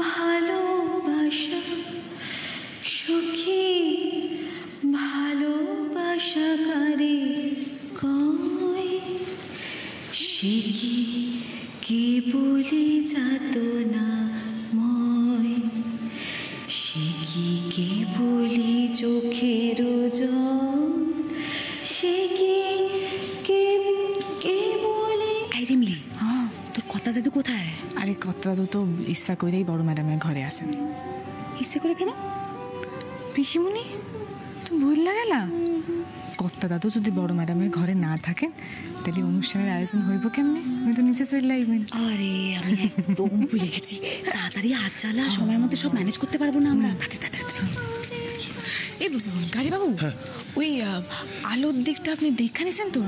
ভালোবাসা সখী ভালোবাসা কারে কয় সে কি কে বলে যাত না ময় সে কি কে বলে চোখের জল সে কি কে কে বলে রিমলি তোর কর্তা দাদু কোথায়? আরে কর্তা দাদু তো ইচ্ছা করেই বড় ম্যাডামের ঘরে আসেন। ইচ্ছে করে কেন? পিসিমণি তুমি ভুল গেলা, কর্তা দাদু যদি বড় ম্যাডামের ঘরে না থাকেন তাহলে অনুষ্ঠানের আয়োজন হইব কেমনে? আমি তো নিচে চলে আইবেন। আরে আমি একদম ভুলে গেছি, তাড়াতাড়ি হাত চালা, সময়ের মধ্যে সব ম্যানেজ করতে পারবো না আমরা। এই গাড়ি বাবু, ওই আলোর দিকটা আপনি দেখা নিছেন তো?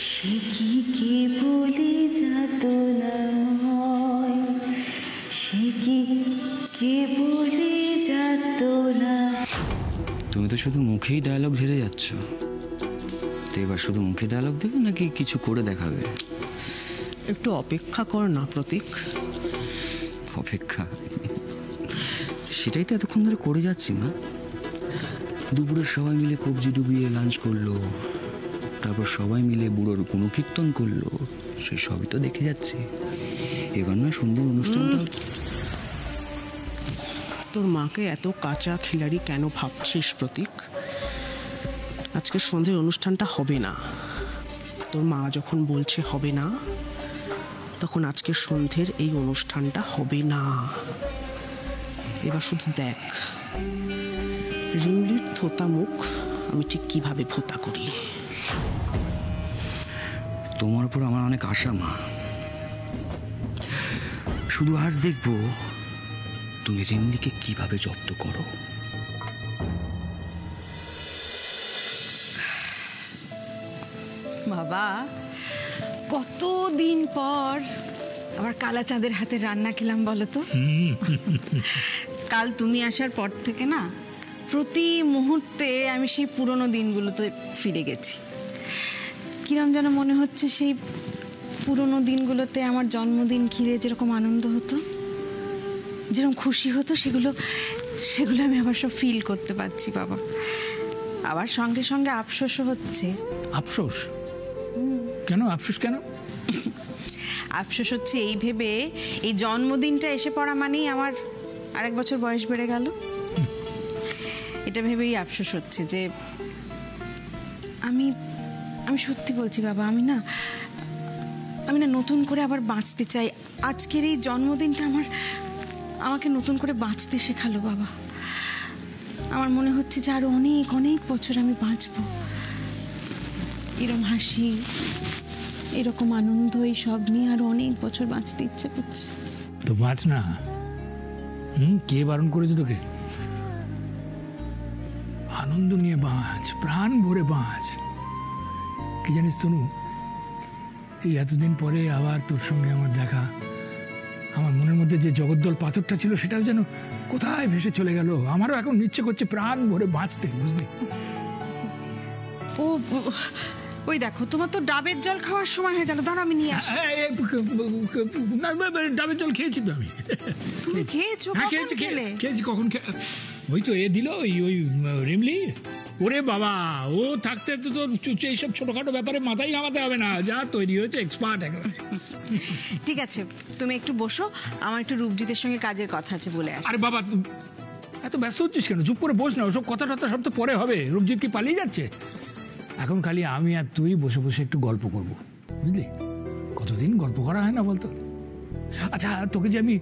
সে কি কে বলে যাত না ময় সে কি কে বলে যাত না। তুমি তো শুধু মুখেই ডায়লগ ঝেড়ে যাচ্ছ, তো এবার শুধু মুখে ডায়লগ দেবে নাকি কিছু করে দেখাবে? একটু অপেক্ষা কর না প্রতীক। অপেক্ষা? সেটাই তো এতক্ষণ ধরে করে যাচ্ছি মা। দুপুরে সবাই মিলে কবজি ডুবিয়ে লাঞ্চ করলো, তারপর সবাই মিলে বুড়োর গুণকীর্তন করলো, সেই সবই তো দেখে যাচ্ছি। এবার না সন্ধ্যের অনুষ্ঠানটা। তোর মাকে এত কাঁচা খিলাড়ি কেন ভাবছিস প্রতীক? আজকে সন্ধ্যের অনুষ্ঠানটা হবে না। তোর মা যখন বলছে হবে না, তখন আজকে সন্ধ্যের এই অনুষ্ঠানটা হবে না। এবার শুধু দেখ রিমলির থোতা মুখ আমি ঠিক কিভাবে ভোতা করি। তোমার উপর আমার অনেক আশা মা। শুধু আজ দেখবো তুমি রিমলিকে কিভাবে জব্দ করো। বাবা, কতদিন পর আবার কালা চাঁদের হাতে রান্না খেলাম বলো তো। কাল তুমি আসার পর থেকে না প্রতি মুহূর্তে আমি সেই পুরনো দিনগুলোতে ফিরে গেছি। কিরম যেন মনে হচ্ছে সেই পুরনো দিনগুলোতে আমার জন্মদিন ঘিরে যেরকম আনন্দ হতো, যেরকম খুশি হতো, সেগুলো আমি আবার সব ফিল করতে পারছি বাবা। আবার সঙ্গে সঙ্গে আফসোসও হচ্ছে। আফসোস কেন? আফসোস কেন? আফসোস হচ্ছে এই ভেবে এই জন্মদিনটা এসে পড়া মানেই আমার আরেক বছর বয়স বেড়ে গেল। এটা ভেবেই আফসোস হচ্ছে যে আমি সত্যি বলছি বাবা, আমি না নতুন করে আবার বাঁচতে চাই। আজকের এই জন্মদিনটা আমাকে নতুন করে বাঁচতে শেখালো বাবা। আমার মনে হচ্ছে যে আরো অনেক অনেক বছর আমি বাঁচবো। এরকম হাসি, এরকম আনন্দ, এই সব নিয়ে আরো অনেক বছর বাঁচতে ইচ্ছে করছে। তো বাঁচ না। কে বারণ করেছে তোকে? আনন্দ নিয়ে বাঁচ, প্রাণ ভরে বাঁচ। কি জানিস তনু, এই এতদিন পরে আবার তোর সঙ্গে আমার দেখা, আমার মনের মধ্যে যে জগদ্দল পাথরটা ছিল সেটাও যেন কোথায় ভেসে চলে গেল। আমারও এখন ইচ্ছে করছে প্রাণ ভরে বাঁচতে, বুঝলি? ওই দেখো, তোমার তো ডাবের জল খাওয়ার সময় হয়ে গেল। দাঁড়া, আমি নিয়ে আসছি। ডাবের জল খেয়েছি তো আমি। তুমি খেয়েছো? খেয়েছি। কখন? ওই তো দিল ওই রিমলি। ওরে বাবা, ও থাকতে তো তোর এইসব ছোটখাটো ব্যাপারে মাথায় নামাতে হবে না। যা তৈরি হয়েছে, এক্সপার্ট একেবারে। ঠিক আছে, তুমি একটু বসো, আমার একটু রূপজিতের সঙ্গে কাজের কথা আছে, বলে আসি। আরে বাবা, এত ব্যস্ত হচ্ছিস কেন? চুপ করে বস না, ওসব কথা টথা সব তো পরে হবে। রূপজিৎ কি পালিয়ে যাচ্ছে? এখন খালি আমি আর তুই বসে বসে একটু গল্প করবো, বুঝলি? কতদিন গল্প করা হয় না বলতো? আচ্ছা, তোকে যে আমি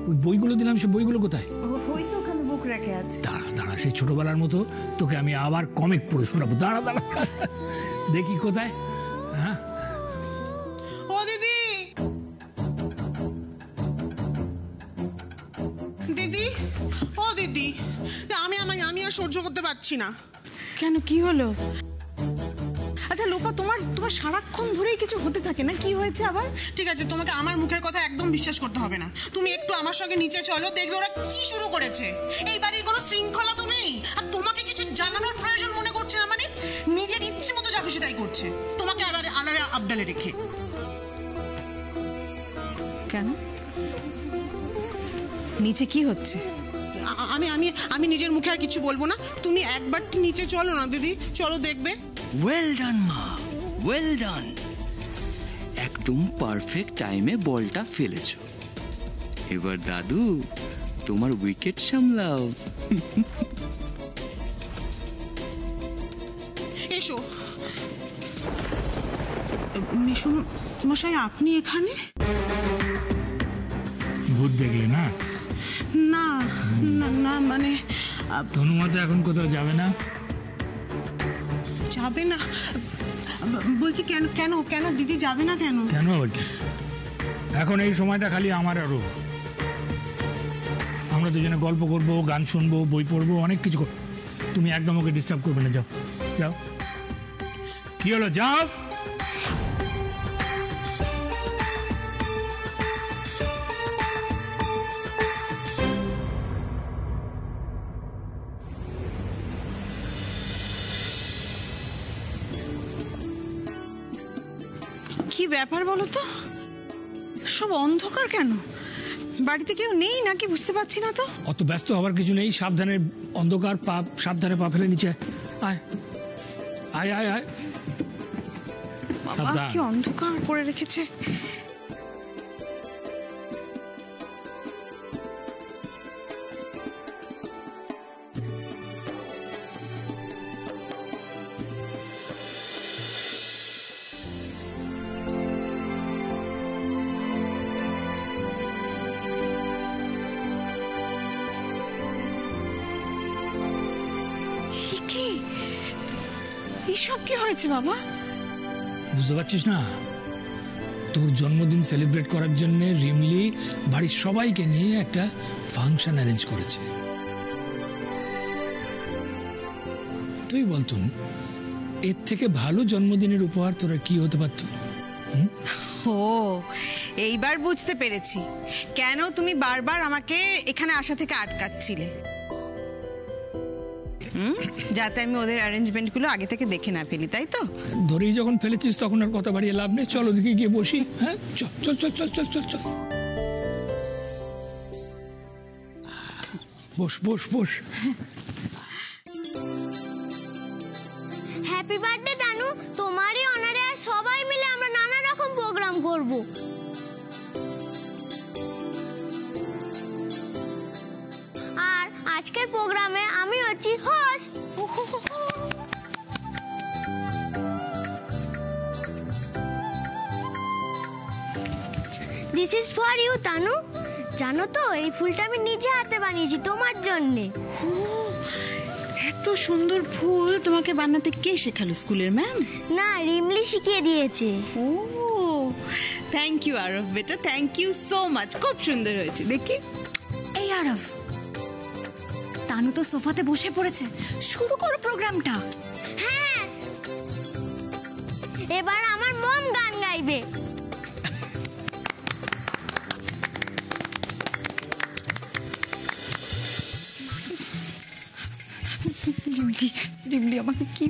ওই বইগুলো দিলাম, সে বইগুলো কোথায়? রেখে আছে। দাঁড়া দাঁড়া, সেই ছোটবেলার মতো তোকে আমি আবার কমিক পড়ে শোনাবো। দাঁড়া দাঁড়া, দেখি কোথায়। হ্যাঁ ও দিদি, দিদি, ও দিদি, আমি আর সহ্য করতে পারছি না। কেন, কি হলো? আচ্ছা লোপা, তোমার সারাক্ষণ ধরেই কিছু হতে থাকে না, কি হয়েছে আবার? ঠিক আছে, তোমাকে আমার মুখের কথা একদম বিশ্বাস করতে হবে না। তুমি একটু আমার সঙ্গে নিচে চলো, দেখবে ওরা কি শুরু করেছে। এই বাড়ির কোনো শৃঙ্খলা তো নেই, আর তোমাকে কিছু জানানোর প্রয়োজন মনে করছে না, মানে নিজের ইচ্ছে মতো যা খুশি তাই করছে, তোমাকে আলাদা আবডালে রেখে। কেন, নিচে কি হচ্ছে? আমি নিজের মুখে আর কিছু বলবো না। তুমি একবার নিচে চলো না দিদি, চলো দেখবে। ওয়েল ডান মা, ওয়েল ডান। একদম পারফেক্ট টাইমে বলটা ফেলেছো। এবার দাদু তোমার উইকেট সামলাও। এসো। মিশু মশাই, আপনি এখানে? ভূত দেখলে না? না না না, মানে তনুমা তো এখন কোথাও যাবে না। যাবে না বলছি? কেন কেন কেন দিদি যাবে না কেন? কেন আবার কি? এখন এই সময়টা খালি আমার আরো, আমরা দুজনে গল্প করবো, গান শুনবো, বই পড়বো, অনেক কিছু। তুমি একদম ওকে ডিস্টার্ব করবে না, যাও যাও। কি হলো, যাও। কি ব্যাপার বলো তো, সব অন্ধকার কেন? বাড়িতে কেউ নেই নাকি, বুঝতে পারছি না তো। অত ব্যস্ত হবার কিছু নেই, সাবধানে। অন্ধকার, পা সাবধানে, পা ফেলে নিচে আয় আয় আয় আয়। বাবা, সাবধান। কি অন্ধকার করে রেখেছে। এসব কি হয়েছে বাবা? বুঝতে পারছিস না? তোর জন্মদিন সেলিব্রেট করার জন্য রিমলি বাড়ির সবাইকে নিয়ে একটা ফাংশন অ্যারেঞ্জ করেছে। তুই বলতো, এর থেকে ভালো জন্মদিনের উপহার তোরা কি হতে পারত? ও, এইবার বুঝতে পেরেছি কেন তুমি বারবার আমাকে এখানে আসা থেকে আটকাচ্ছিলে। যাতে আমি ওদের অ্যারেঞ্জমেন্ট গুলো আগে থেকে দেখে না ফেলি, তাই তো? ধরেই যখন ফেলেছিস তখন আর কথা বাড়িয়ে লাভ নেই। চল ওদিকে গিয়ে বসি। হ্যাঁ, চল চল চল চল চল চল চল, বস বস বস। হ্যাপি বার্থডে দানু, তোমারই অনারে সবাই মিলে আমরা নানা রকম প্রোগ্রাম করব। আর আজকের প্রোগ্রামে আমি হচ্ছি host. This is for you Tanu. জানো তো, এই ফুলটা আমি নিজে হাতে বানিয়েছি তোমার জন্যে। এত সুন্দর ফুল তোমাকে বানাতে কে শেখালো? স্কুলের ম্যাম? না, রিমলি শিখিয়ে দিয়েছে। ও, থ্যাংক ইউ আরব বেটা, থ্যাংক ইউ সো মাচ। খুব সুন্দর হয়েছে। দেখি। এই আরব, তানু তো সোফাতে বসে পড়েছে, শুরু করো প্রোগ্রামটা। হ্যাঁ, এবার আমার মম গান গাইবে। রিমলি আমাকে কি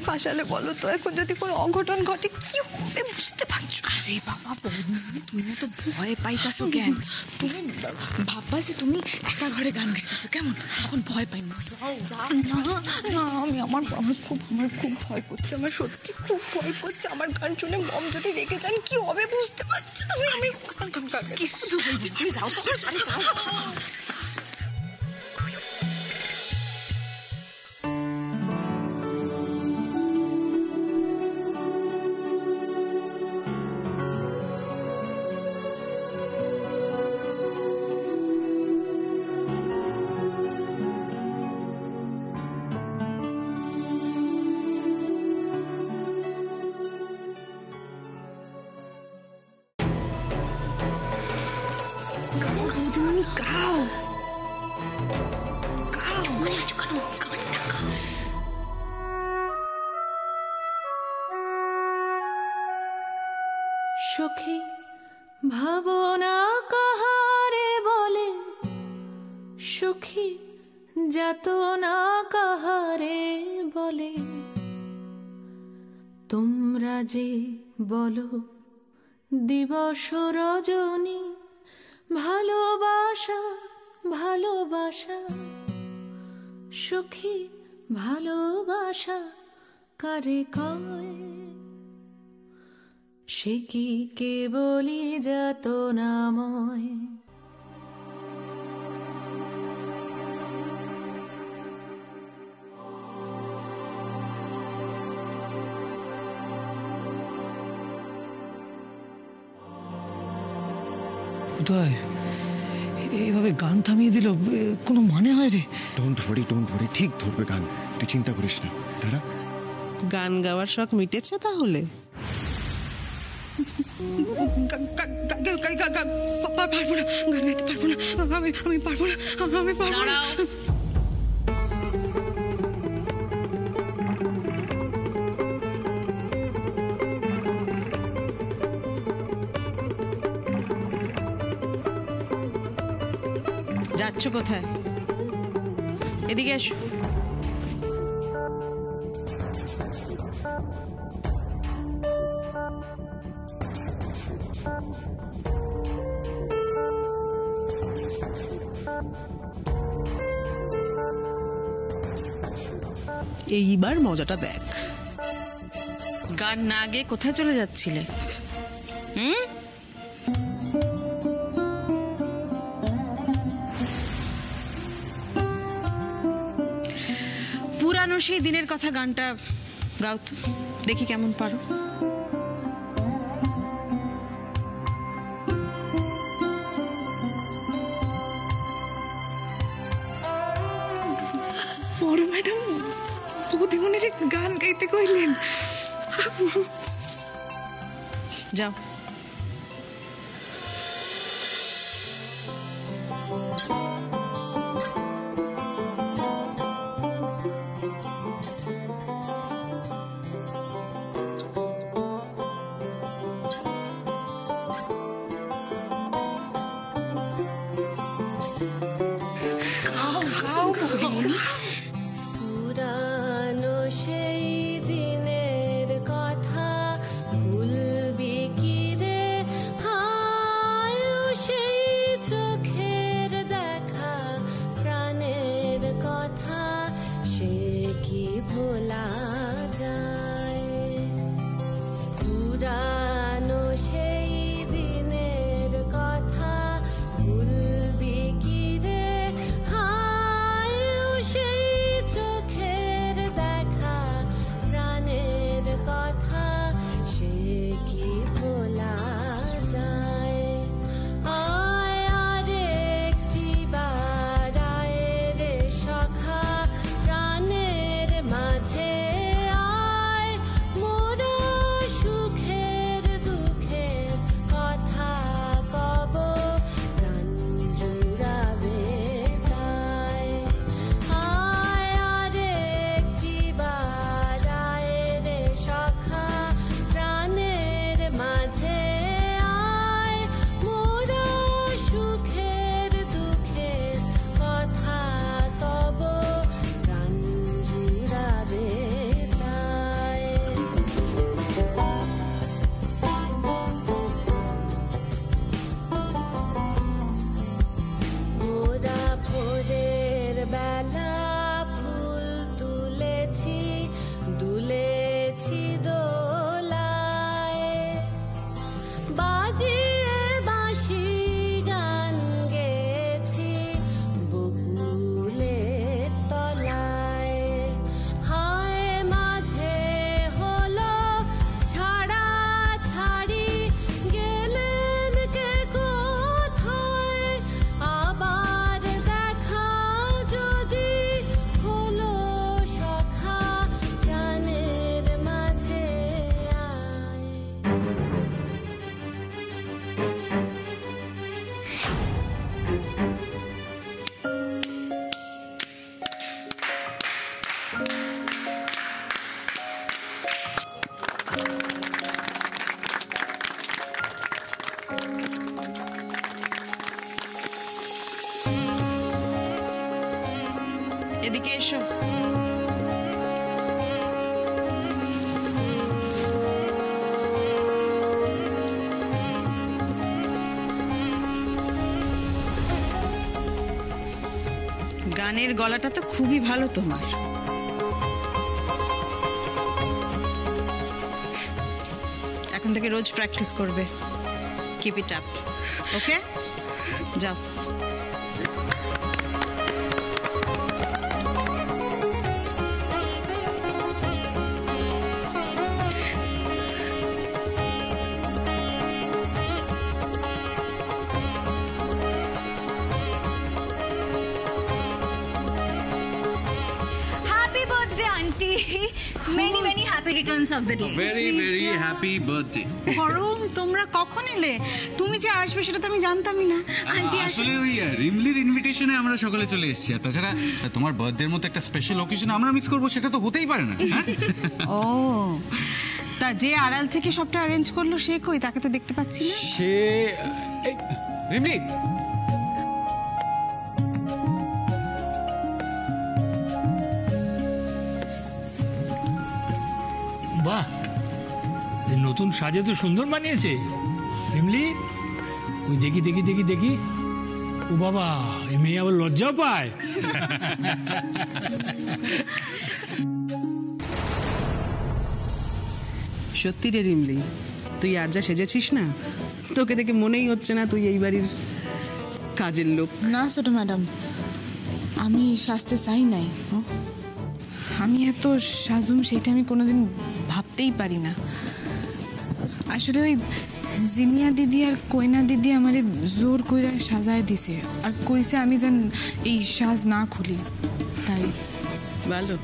ফাঁসালে বলো তো? এখন যদি কোনো অঘটন ঘটে কি হবে বুঝতে পারছো? আরে বাবা বৌদি, তুমি তো ভয় পাইতাছো কেন? তুমি ভাববা যে তুমি একা ঘরে গান গাইতেছো, কেমন? এখন ভয় পাই না। আমার খুব ভয় করছে, আমার সত্যি খুব ভয় করছে। আমার গান শুনে মম যদি রেগে যান কি হবে বুঝতে পারছো তুমি? আমি কিছু বলবি, তুমি যাও তো। সখী ভাবনা কাহারে বলে, সুখী যাতনা কাহারে বলে, তোমরা যে বলো দিবস রজনী, ভালোবাসা ভালোবাসা, সুখী ভালোবাসা কারে কয়, সে কি কেবলই যাতনাময়। উদয় এইভাবে গান থামিয়ে দিল, কোনো মানে হয় রে? ডোন্ট ওয়ারি, ঠিক ধরবে গান, তুই চিন্তা করিস না। তারা গান গাওয়ার শখ মিটেছে তাহলে? পারবো না, গান গাইতে পারবো না, আমি পারবো না, আমি পারবো না। যাচ্ছ কোথায়? এদিকে এসো। এইবার মজাটা দেখ। গান না গেয়ে কোথায় চলে যাচ্ছিলে? পুরানো সেই দিনের কথা গানটা গাও তো, দেখি কেমন পারো। বড় ম্যাডাম বৌদিমণির গান গাইতে কইলেন, যাও। পুরানো সেই দিনের কথা ভুলবি কি রে, হায় সেই চোখের দেখা প্রাণের কথা, সে কি ভোলা যায়। পুরানো সেই দিনের কথা ভুলবি কি রে, হায় সেই এদিকে এসো। গানের গলাটা তো খুবই ভালো তোমার। এখন থেকে রোজ প্র্যাকটিস করবে। কিপ ইট আপ, ওকে? যাও। Happy birthday aunty, many many happy Returns of the day. Very very happy birthday. গরম, তোমরা কখন এলে? তুমি যে আসবে সেটা তো আমি জানতামই না। আন্টি আসলে ওই রিমলির ইনভিটেশনে আমরা সকলে চলে এসেছি। আর তাছাড়া তোমার বার্থডের মতো একটা স্পেশাল অকেশন আমরা মিস করবো সেটা তো হতেই পারে না। ও, তা যে আড়াল থেকে সবটা অ্যারেঞ্জ করলো সে কই? তাকে তো দেখতে পাচ্ছি না। সে রিমলি, বাহ, এই নতুন সাজে তো সুন্দর বানিয়েছে রিমলি। ওই দেখি দেখি দেখি দেখি, ও বাবা, এই মেয়ে আবার লজ্জাও পায়। সত্যি রে রিমলি, তুই আর যা সেজেছিস না, তোকে দেখে মনেই হচ্ছে না তুই এই বাড়ির কাজের লোক। না ছোট ম্যাডাম, আমি সাজতে চাই নাই। আমি এত সাজুম সেটা আমি কোনোদিন ভাবতেই পারি না। আসলে ওই জিনিয়া দিদি আর কইনা দিদি আমারে জোর কইরা সাজায় দিছে আর কইছে আমি যেন এই সাজ না খুলি, তাই। ভালো।